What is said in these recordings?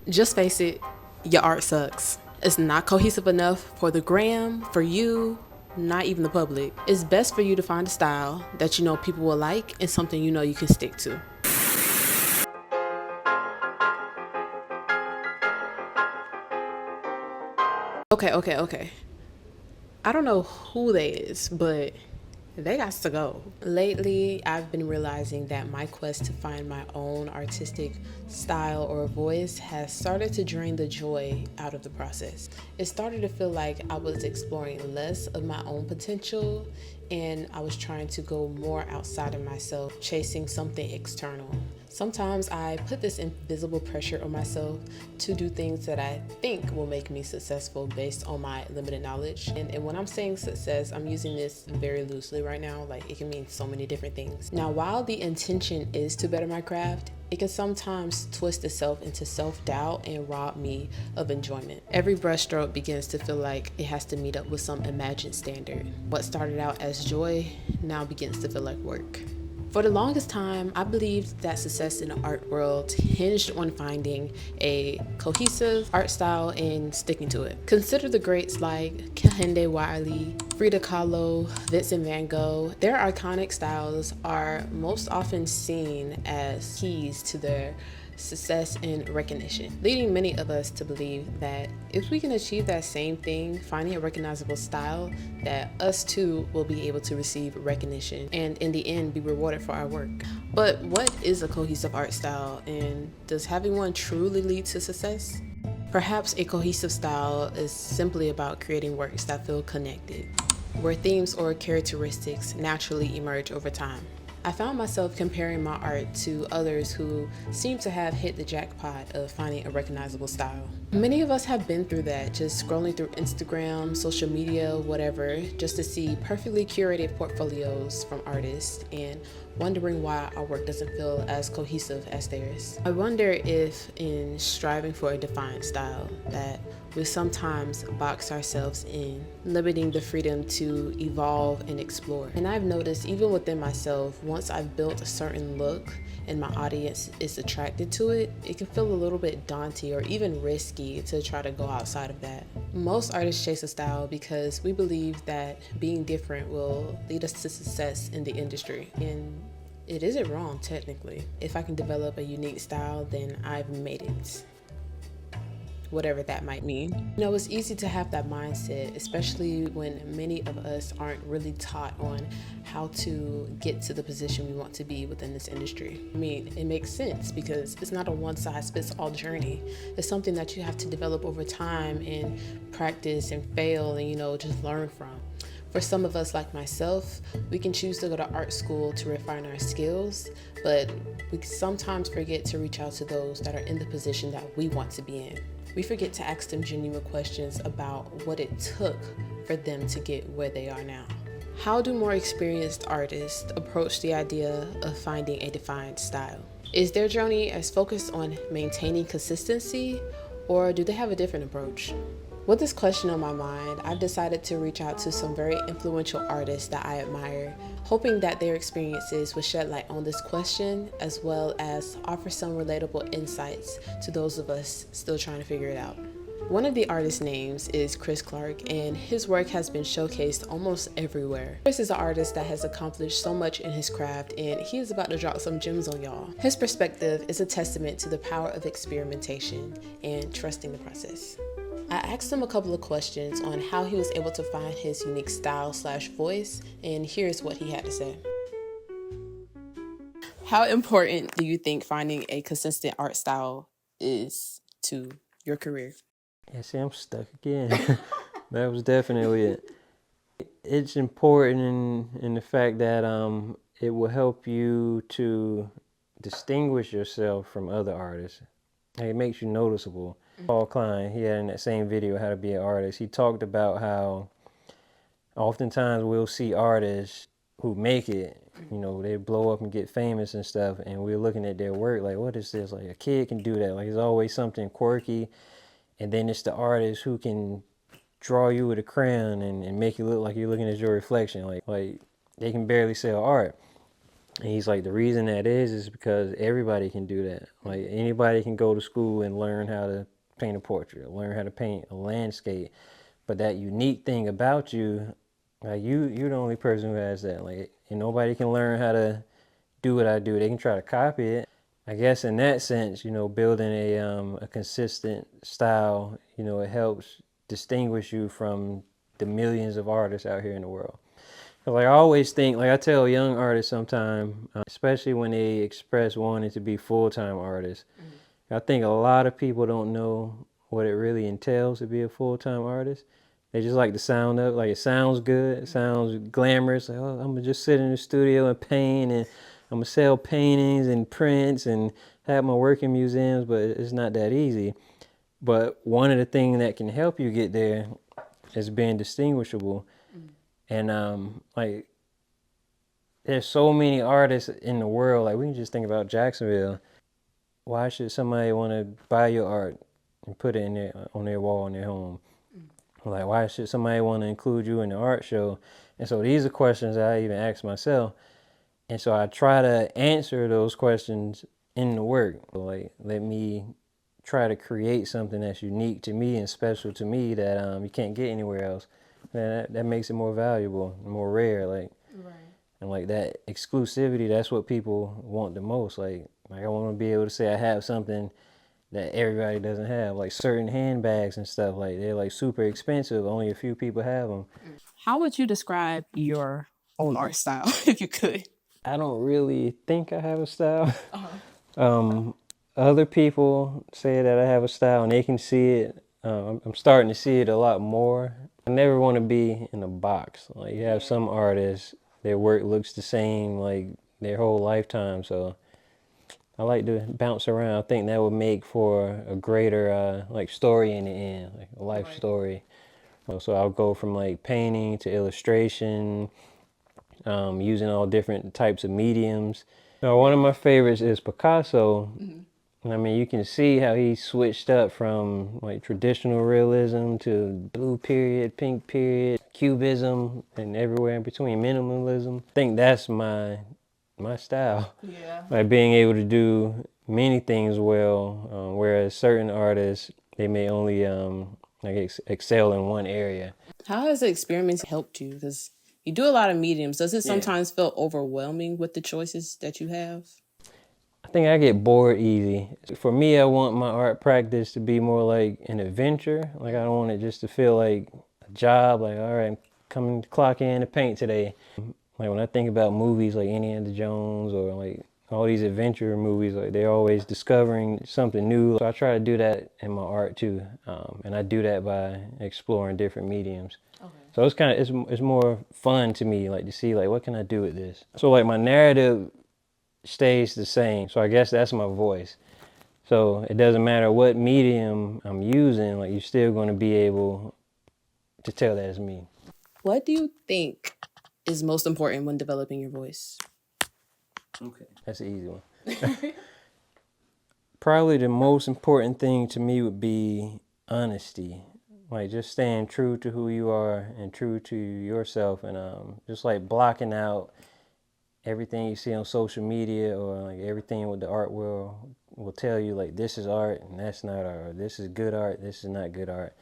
Just face it, your art sucks. It's not cohesive enough for the gram, for you, not even the public. It's best for you to find a style that you know people will like and something you know you can stick to. Okay. I don't know who they is, but they got to go. Lately, I've been realizing that my quest to find my own artistic style or voice has started to drain the joy out of the process. It started to feel like I was exploring less of my own potential and I was trying to go more outside of myself, chasing something external. Sometimes I put this invisible pressure on myself to do things that I think will make me successful based on my limited knowledge. And when I'm saying success, I'm using this very loosely right now. Like, it can mean so many different things. Now, while the intention is to better my craft, it can sometimes twist itself into self-doubt and rob me of enjoyment. Every brushstroke begins to feel like it has to meet up with some imagined standard. What started out as joy now begins to feel like work. For the longest time, I believed that success in the art world hinged on finding a cohesive art style and sticking to it. Consider the greats like Kehinde Wiley, Frida Kahlo, Vincent van Gogh. Their iconic styles are most often seen as keys to their success and recognition, leading many of us to believe that if we can achieve that same thing, finding a recognizable style, that us too will be able to receive recognition and in the end be rewarded for our work. But what is a cohesive art style, and does having one truly lead to success? Perhaps a cohesive style is simply about creating works that feel connected, where themes or characteristics naturally emerge over time. I found myself comparing my art to others who seem to have hit the jackpot of finding a recognizable style. Many of us have been through that, just scrolling through Instagram, social media, whatever, just to see perfectly curated portfolios from artists and wondering why our work doesn't feel as cohesive as theirs. I wonder if in striving for a defined style that we sometimes box ourselves in, limiting the freedom to evolve and explore. And I've noticed even within myself, once I've built a certain look and my audience is attracted to it, it can feel a little bit daunting or even risky to try to go outside of that. Most artists chase a style because we believe that being different will lead us to success in the industry. And it isn't wrong, technically. If I can develop a unique style, then I've made it, whatever that might mean. You know, it's easy to have that mindset, especially when many of us aren't really taught on how to get to the position we want to be within this industry. I mean, it makes sense because it's not a one-size-fits-all journey. It's something that you have to develop over time and practice and fail and, you know, just learn from. For some of us, like myself, we can choose to go to art school to refine our skills, but we sometimes forget to reach out to those that are in the position that we want to be in. We forget to ask them genuine questions about what it took for them to get where they are now. How do more experienced artists approach the idea of finding a defined style? Is their journey as focused on maintaining consistency, or do they have a different approach? With this question on my mind, I've decided to reach out to some very influential artists that I admire, hoping that their experiences will shed light on this question, as well as offer some relatable insights to those of us still trying to figure it out. One of the artist names is Chris Clark, and his work has been showcased almost everywhere. Chris is an artist that has accomplished so much in his craft, and he is about to drop some gems on y'all. His perspective is a testament to the power of experimentation and trusting the process. I asked him a couple of questions on how he was able to find his unique style/voice, and here's what he had to say. How important do you think finding a consistent art style is to your career? Yeah, see, I'm stuck again. That was definitely it. It's important in the fact that it will help you to distinguish yourself from other artists. Like, it makes you noticeable. Paul Klein, he had in that same video, How to Be an Artist, he talked about how oftentimes we'll see artists who make it, you know, they blow up and get famous and stuff, and we're looking at their work like, what is this? Like, a kid can do that. Like, there's always something quirky, and then it's the artist who can draw you with a crayon and make you look like you're looking at your reflection. Like they can barely sell art. And he's like, the reason that is because everybody can do that. Like anybody can go to school and learn how to paint a portrait, learn how to paint a landscape. But that unique thing about you, like you're the only person who has that. Like, and nobody can learn how to do what I do. They can try to copy it. I guess in that sense, building a consistent style, it helps distinguish you from the millions of artists out here in the world. Like I always think, like I tell young artists sometimes, especially when they express wanting to be full-time artists, I think a lot of people don't know what it really entails to be a full-time artist. They just like the sound of it. Like it sounds good, it sounds glamorous. Like, oh, I'm gonna just sit in the studio and paint, and I'm gonna sell paintings and prints and have my work in museums, but it's not that easy. But one of the things that can help you get there is being distinguishable. And like there's so many artists in the world. Like we can just think about Jacksonville. Why should somebody want to buy your art and put it in their on their wall in their home? Like why should somebody want to include you in the art show? And so these are questions that I even ask myself. And so I try to answer those questions in the work. Like let me try to create something that's unique to me and special to me that you can't get anywhere else. And that makes it more valuable, more rare. Like Right. and like that exclusivity, that's what people want the most. Like I want to be able to say I have something that everybody doesn't have. Like certain handbags and stuff, like they're like super expensive. Only a few people have them. How would you describe your own art style if you could? I don't really think I have a style. Other people say that I have a style and they can see it. I'm starting to see it a lot more. I never want to be in a box. Like you have some artists, their work looks the same like their whole lifetime. So I like to bounce around. I think that would make for a greater like story in the end, like a life story. So I'll go from like painting to illustration, using all different types of mediums. Now, one of my favorites is Picasso. I mean, you can see how he switched up from like traditional realism to blue period, pink period, cubism, and everywhere in between, minimalism. I think that's my style. Yeah. Like being able to do many things well, whereas certain artists they may only like excel in one area. How has the experiments helped you? Because you do a lot of mediums. Does it sometimes feel overwhelming with the choices that you have? I think I get bored easy. For me, I want my art practice to be more like an adventure. Like I don't want it just to feel like a job. Like all right, I'm coming to clock in to paint today. Like when I think about movies like Indiana Jones or like all these adventure movies, like they're always discovering something new. So I try to do that in my art too, and I do that by exploring different mediums. Okay. So it's kind of it's more fun to me, like to see like what can I do with this. So like my narrative stays the same. So I guess that's my voice. So it doesn't matter what medium I'm using, like you're still going to be able to tell that it's me. What do you think is most important when developing your voice? Okay. That's an easy one. Probably the most important thing to me would be honesty. Like just staying true to who you are and true to yourself and just like blocking out everything you see on social media or like everything with the art world will tell you like this is art and that's not art, or this is good art, this is not good art.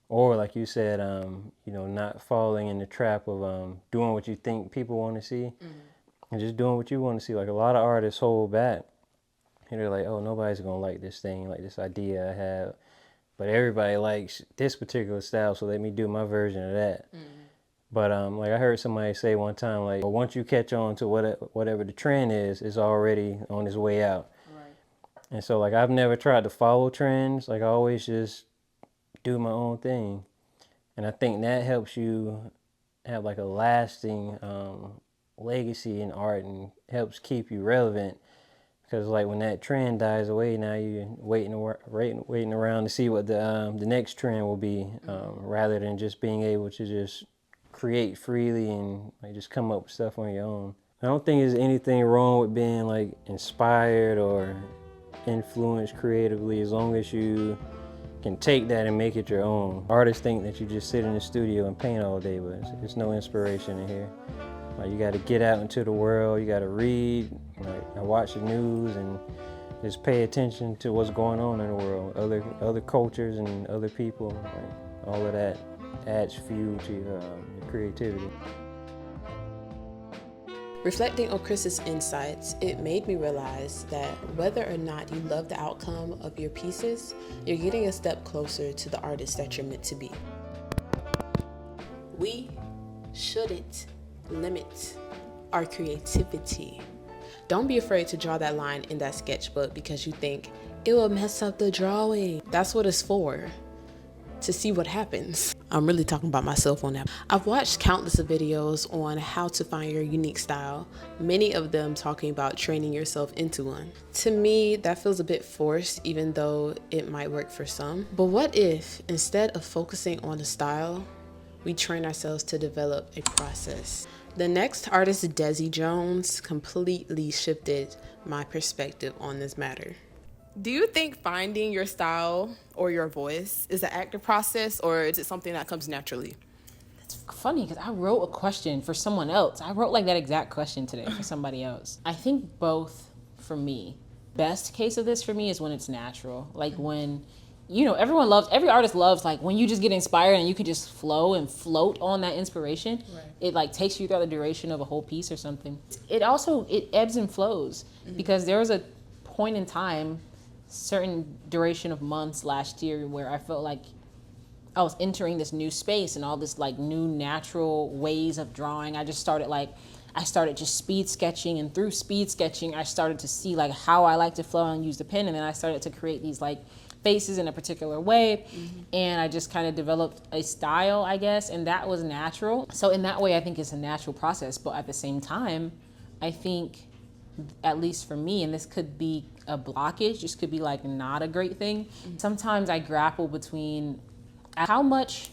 Or like you said, not falling in the trap of doing what you think people want to see and just doing what you want to see. Like a lot of artists hold back and they're like, oh, nobody's gonna like this thing, like this idea I have, but everybody likes this particular style, so let me do my version of that. But like I heard somebody say one time, like, well, once you catch on to whatever the trend is, it's already on its way out. Right. And so like I've never tried to follow trends. Like I always just do my own thing. And I think that helps you have like a lasting legacy in art and helps keep you relevant. Because like when that trend dies away, now you're waiting around to see what the next trend will be, rather than just being able to just create freely and like just come up with stuff on your own. I don't think there's anything wrong with being like inspired or influenced creatively as long as you can take that and make it your own. Artists think that you just sit in the studio and paint all day, but there's no inspiration in here. Like you got to get out into the world. You got to read. Like I watch the news and just pay attention to what's going on in the world, other cultures and other people. Like all of that adds fuel to your creativity. Reflecting on Chris's insights, it made me realize that whether or not you love the outcome of your pieces, you're getting a step closer to the artist that you're meant to be. We shouldn't limit our creativity. Don't be afraid to draw that line in that sketchbook because you think it will mess up the drawing. That's what it's for, to see what happens. I'm really talking about myself on that. I've watched countless of videos on how to find your unique style, many of them talking about training yourself into one. To me, that feels a bit forced, even though it might work for some. But what if, instead of focusing on the style, we train ourselves to develop a process? The next artist, Dezzy Jones, completely shifted my perspective on this matter. Do you think finding your style or your voice is an active process, or is it something that comes naturally? It's funny because I wrote a question for someone else. I wrote like that exact question today for somebody else. I think both for me. Best case of this for me is when it's natural. Like when, you know, every artist loves like when you just get inspired and you can just flow and float on that inspiration. Right. It like takes you throughout the duration of a whole piece or something. It ebbs and flows because there was a point in time, certain duration of months last year where I felt like I was entering this new space and all this like new natural ways of drawing. I started just speed sketching, and through speed sketching I started to see like how I like to flow and use the pen, and then I started to create these like faces in a particular way, and I just kind of developed a style, I guess, and that was natural. So in that way I think it's a natural process, but at the same time I think, at least for me, and this could be a blockage, this could be like not a great thing. Sometimes I grapple between how much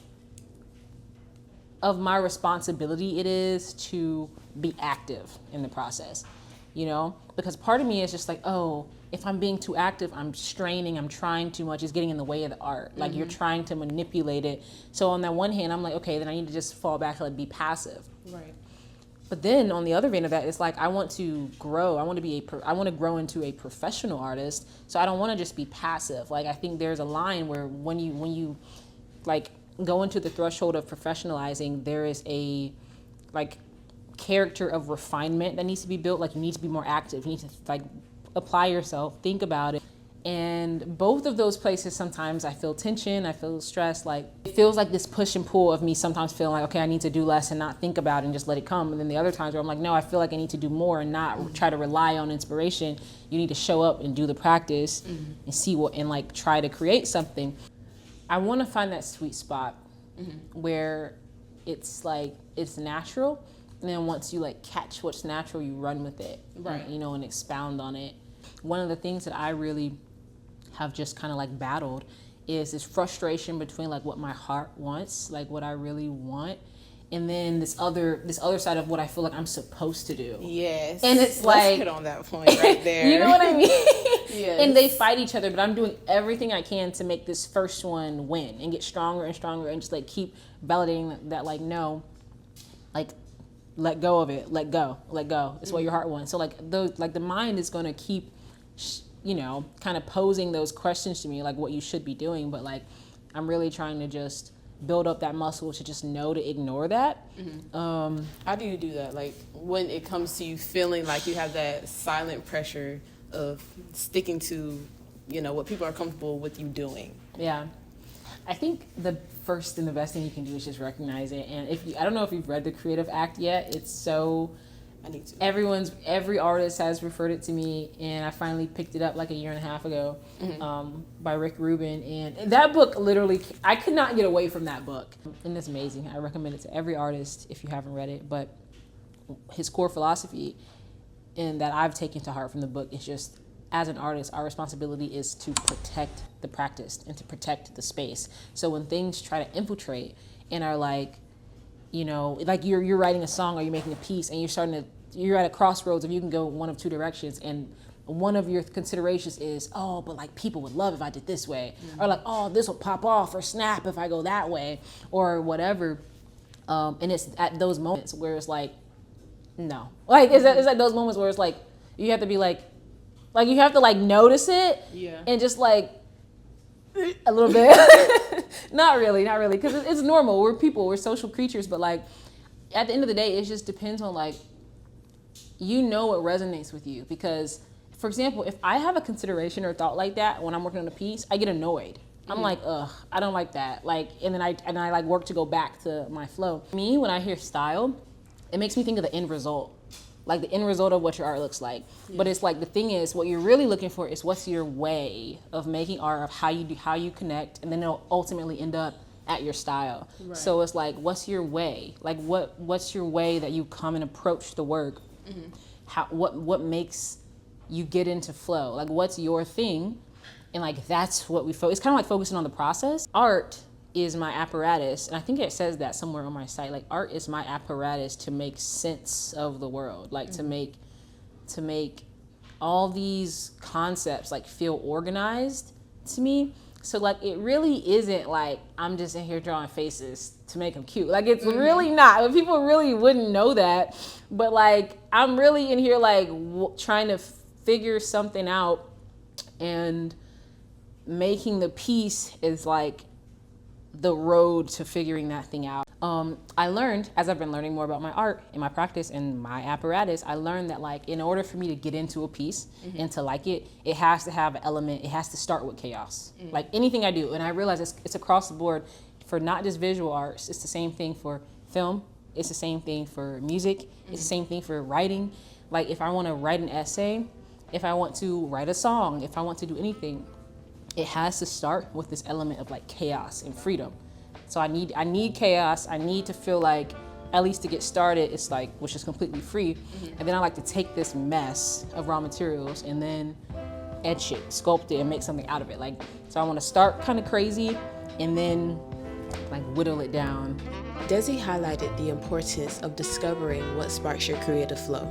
of my responsibility it is to be active in the process, you know? Because part of me is just like, oh, if I'm being too active, I'm straining, I'm trying too much, it's getting in the way of the art. Like you're trying to manipulate it. So on that one hand, I'm like, okay, then I need to just fall back and like be passive. Right. But then on the other vein of that, it's like I want to grow. I want to grow into a professional artist. So I don't want to just be passive. Like I think there's a line where when you like go into the threshold of professionalizing, there is a like character of refinement that needs to be built. Like you need to be more active. You need to like apply yourself, think about it. And both of those places, sometimes I feel tension, I feel stress. Like it feels like this push and pull of me sometimes feeling like, okay, I need to do less and not think about it and just let it come. And then the other times where I'm like, no, I feel like I need to do more and not try to rely on inspiration. You need to show up and do the practice and see what, and like try to create something. I want to find that sweet spot where it's like, it's natural. And then once you like catch what's natural, you run with it, right? You know, and expound on it. One of the things that I really have just kind of like battled is this frustration between like what my heart wants, like what I really want, and then this other side of what I feel like I'm supposed to do. Yes. And it's Let's like hit on that point right there. You know what I mean? Yes. And they fight each other, but I'm doing everything I can to make this first one win and get stronger and stronger and just like keep validating that like, no, like let go of it, let go. It's what your heart wants. So like the mind is going to keep, you know, kind of posing those questions to me, like what you should be doing. But like, I'm really trying to just build up that muscle to just know to ignore that. How do you do that? Like when it comes to you feeling like you have that silent pressure of sticking to, you know, what people are comfortable with you doing? Yeah. I think the first and the best thing you can do is just recognize it. And I don't know if you've read The Creative Act yet. It's so, I need to. Every artist has referred it to me, and I finally picked it up like a year and a half ago, by Rick Rubin. And that book literally, I could not get away from that book. And it's amazing. I recommend it to every artist if you haven't read it. But his core philosophy, and that I've taken to heart from the book, is just, as an artist, our responsibility is to protect the practice and to protect the space. So when things try to infiltrate and are like, you know, like you're writing a song or you're making a piece and you're at a crossroads of you can go one of two directions, and one of your considerations is, oh, but like people would love if I did this way, or like, oh, this will pop off or snap if I go that way, or whatever. And it's at those moments where it's like, No. Like, it's like those moments where it's like, you have to be like you have to like notice it. Yeah. And just like, a little bit. Not really. Because it's normal. We're people, we're social creatures. But like, at the end of the day, it just depends on like, you know what resonates with you. Because, for example, if I have a consideration or thought like that when I'm working on a piece, I get annoyed. I'm like, ugh, I don't like that. Like, and then I like work to go back to my flow. Me, when I hear style, it makes me think of the end result. Like the end result of what your art looks like. Yeah. But it's like, the thing is, what you're really looking for is what's your way of making art, of how you connect, and then it'll ultimately end up at your style. Right. So it's like, what's your way? Like what's your way that you come and approach the work? Mm-hmm. What makes you get into flow? Like, what's your thing? And like, that's what we focus. It's kind of like focusing on the process. Art is my apparatus, and I think it says that somewhere on my site. Like, art is my apparatus to make sense of the world. Like, mm-hmm. to make all these concepts like feel organized to me. So like, it really isn't like I'm just in here drawing faces to make them cute. Like, it's mm-hmm. really not. People really wouldn't know that. But like, I'm really in here like trying to figure something out, and making the piece is like the road to figuring that thing out. I learned, as I've been learning more about my art and my practice and my apparatus, I learned that like, in order for me to get into a piece mm-hmm. and to like it, it has to have an element, it has to start with chaos. Mm-hmm. Like anything I do, and I realize it's across the board for not just visual arts, it's the same thing for film, it's the same thing for music, mm-hmm. it's the same thing for writing. Like, if I want to write an essay, if I want to write a song, if I want to do anything, it has to start with this element of like chaos and freedom. So I need chaos. I need to feel like, at least to get started, it's like, which is completely free. Mm-hmm. And then I like to take this mess of raw materials and then etch it, sculpt it, and make something out of it. Like, so I want to start kind of crazy and then like whittle it down. Dezzy highlighted the importance of discovering what sparks your creative flow,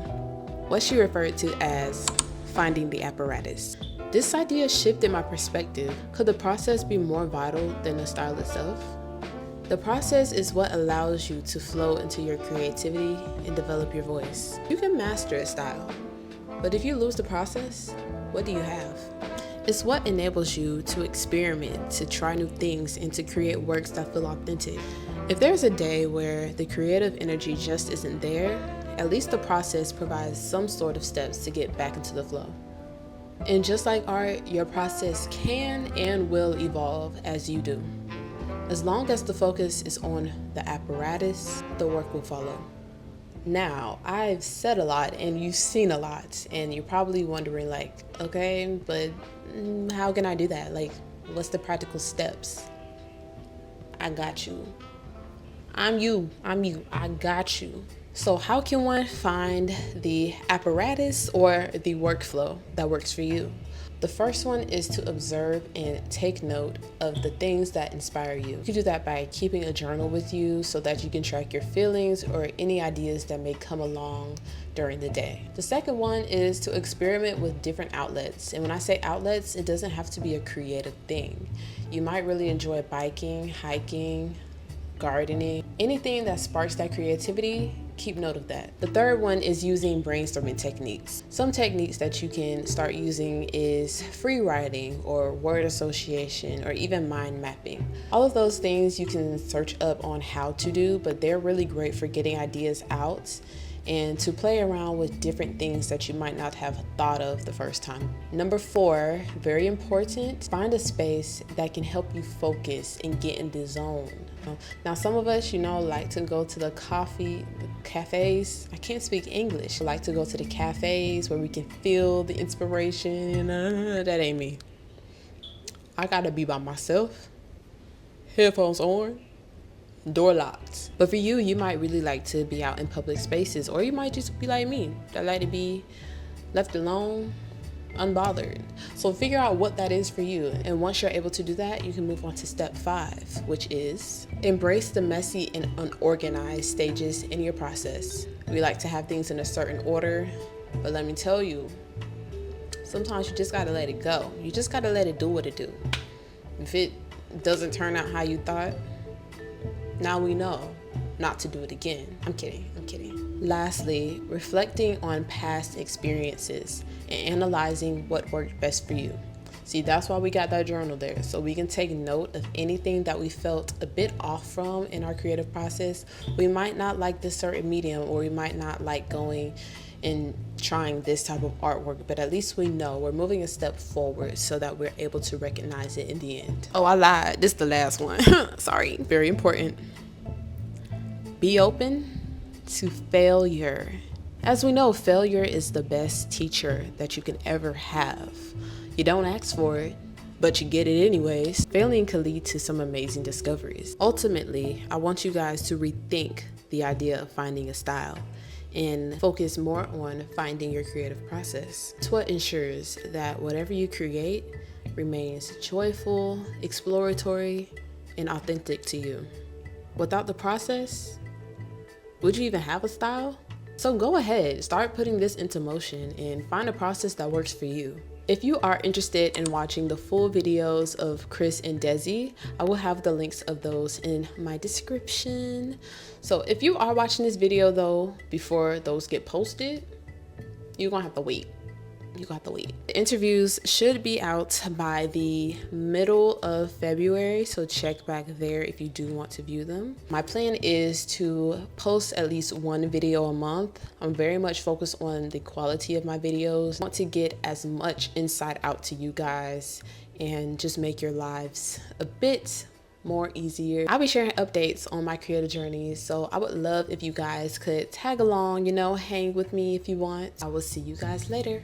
what she referred to as finding the apparatus. This idea shifted my perspective. Could the process be more vital than the style itself? The process is what allows you to flow into your creativity and develop your voice. You can master a style, but if you lose the process, what do you have? It's what enables you to experiment, to try new things, and to create works that feel authentic. If there's a day where the creative energy just isn't there, at least the process provides some sort of steps to get back into the flow. And just like art, your process can and will evolve as you do. As long as the focus is on the apparatus, the work will follow. Now, I've said a lot and you've seen a lot, and you're probably wondering like, okay, but how can I do that? Like, what's the practical steps? I got you. I'm you. I got you. So how can one find the apparatus or the workflow that works for you? The first one is to observe and take note of the things that inspire you. You can do that by keeping a journal with you so that you can track your feelings or any ideas that may come along during the day. The second one is to experiment with different outlets. And when I say outlets, it doesn't have to be a creative thing. You might really enjoy biking, hiking, gardening, anything that sparks that creativity. Keep note of that. The third one is using brainstorming techniques. Some techniques that you can start using is free writing or word association or even mind mapping. All of those things you can search up on how to do, but they're really great for getting ideas out and to play around with different things that you might not have thought of the first time. Number 4, very important, find a space that can help you focus and get in the zone. Now, some of us, like to go to the cafes. I can't speak English. I like to go to the cafes where we can feel the inspiration. That ain't me. I gotta be by myself, headphones on, door locked. But for you, you might really like to be out in public spaces, or you might just be like me, that like to be left alone, unbothered. So figure out what that is for you. And once you're able to do that, you can move on to step 5, which is embrace the messy and unorganized stages in your process. We like to have things in a certain order, but let me tell you, sometimes you just gotta let it go. You just gotta let it do what it do. If it doesn't turn out how you thought, now we know not to do it again. I'm kidding. Lastly, reflecting on past experiences and analyzing what worked best for you. See, that's why we got that journal there, so we can take note of anything that we felt a bit off from in our creative process. We might not like this certain medium, or we might not like going and trying this type of artwork, but at least we know we're moving a step forward so that we're able to recognize it in the end. Oh, I lied. This is the last one. Sorry. Very important. Be open to failure. As we know, failure is the best teacher that you can ever have. You don't ask for it, but you get it anyways. Failing can lead to some amazing discoveries. Ultimately, I want you guys to rethink the idea of finding a style and focus more on finding your creative process. It's what ensures that whatever you create remains joyful, exploratory, and authentic to you. Without the process, would you even have a style? So go ahead, start putting this into motion and find a process that works for you. If you are interested in watching the full videos of Chris and Dezzy, I will have the links of those in my description. So if you are watching this video though, before those get posted, you're gonna have to wait. The interviews should be out by the middle of February, so check back there if you do want to view them. My plan is to post at least one video a month. I'm very much focused on the quality of my videos. I want to get as much insight out to you guys and just make your lives a bit more easier. I'll be sharing updates on my creative journey, so I would love if you guys could tag along, hang with me if you want. I will see you guys later.